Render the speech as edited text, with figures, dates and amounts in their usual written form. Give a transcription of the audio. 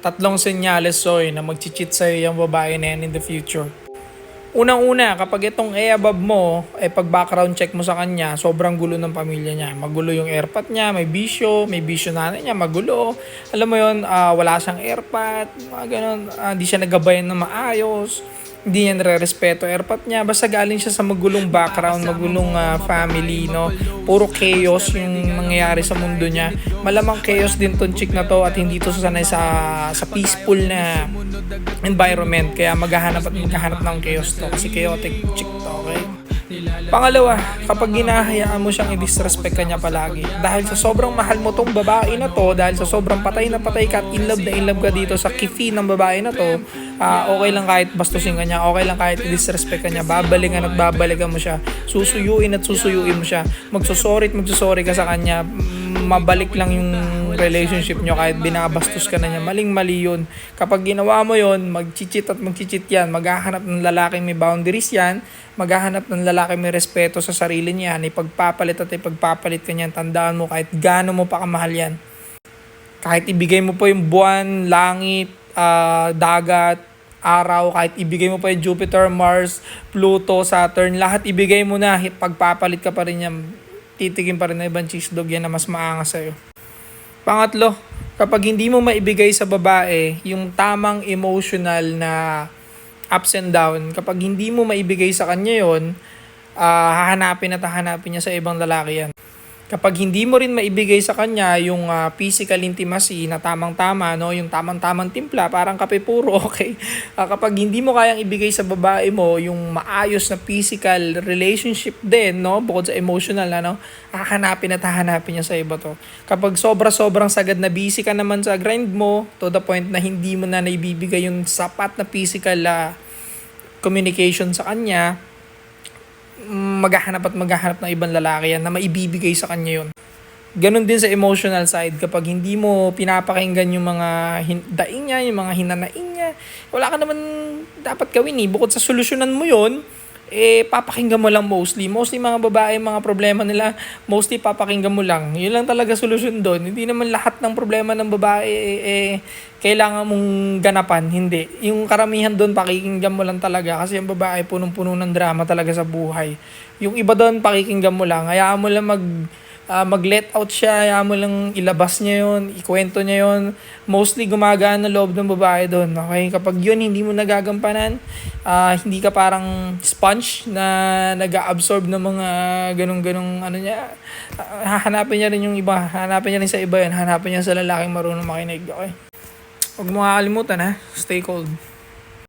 Tatlong senyales, Soy, na mag-cheat sa'yo yung babae na yan in the future. Unang-una, kapag itong above mo, pag background check mo sa kanya, sobrang gulo ng pamilya niya. Magulo yung airpot niya, may bisyo nanay niya, magulo. Alam mo yon, wala siyang airpot, mga ganun, di siya nagabayan na maayos, hindi niya nare-respeto airpot niya. Basta galing siya sa magulong background, magulong family, no? Puro chaos yung nangyayari sa mundo niya. Malamang chaos din tong chick na to at hindi to sanay sa peaceful na environment. Kaya maghahanap ng chaos to kasi chaotic chick to, okay? Pangalawa, kapag ginahayaan mo siyang i-disrespect ka niya palagi dahil sa sobrang mahal mo tong babae na to, dahil sa sobrang patay na patay ka at in love ka dito sa kifi ng babae na to, okay lang kahit bastusin ka niya, okay lang kahit i-disrespect ka niya, babalikan at babalikan mo siya, susuyuin at susuyuin mo siya, magsusorry ka sa kanya, mabalik lang yung relationship nyo kahit binabastos ka na niya. Maling-mali yun. Kapag ginawa mo yun, mag-cheat yan. Maghahanap ng lalaking may boundaries yan. Maghahanap ng lalaking may respeto sa sarili niya. Ipagpapalit ka niyan. Tandaan mo kahit gaano mo pa kamahal yan. Kahit ibigay mo pa yung buwan, langit, dagat, araw, kahit ibigay mo pa yung Jupiter, Mars, Pluto, Saturn, lahat ibigay mo na, pagpapalit ka pa rin yan. Titikin pa rin na ibang cheesedog yan na mas maangas sa'yo. Pangatlo, kapag hindi mo maibigay sa babae yung tamang emotional na ups and down, kapag hindi mo maibigay sa kanya yon, hahanapin niya sa ibang lalaki yan. Kapag hindi mo rin maibigay sa kanya yung physical intimacy na tamang-tama, no, yung tamang-tamang timpla, parang kape puro, okay? Kapag hindi mo kayang ibigay sa babae mo yung maayos na physical relationship din, no, bukod sa emotional, ano, hahanapin niya sa iba to. Kapag sobrang sagad na busy ka naman sa grind mo, to the point na hindi mo na naibibigay yung sapat na physical communication sa kanya, maghahanap ng ibang lalaki yan na maibibigay sa kanya yun. Ganon din sa emotional side, kapag hindi mo pinapakinggan yung mga daing niya, yung mga hinanaing niya, wala ka naman dapat gawin bukod sa solusyonan mo yun, papakinggan mo lang mostly mga babae, mga problema nila, mostly papakinggan mo lang. Yun lang talaga solusyon doon. Hindi naman lahat ng problema ng babae kailangan mong ganapan. Hindi. Yung karamihan doon, pakikinggan mo lang talaga kasi yung babae punong-puno ng drama talaga sa buhay. Yung iba doon, pakikinggan mo lang. Hayaan mo lang mag-let out siya, hayaan mo lang ilabas niya yun, ikwento niya yun. Mostly gumagaan na loob ng babae doon. Okay? Kapag yun hindi mo nagagampanan, hindi ka parang sponge na nag-absorb ng mga ganong niya, hahanapin niya rin yung iba, hanapin niya rin sa iba yun, hanapin niya sa lalaking marunong makinig. Okay? Huwag mo kakalimutan, stay cold.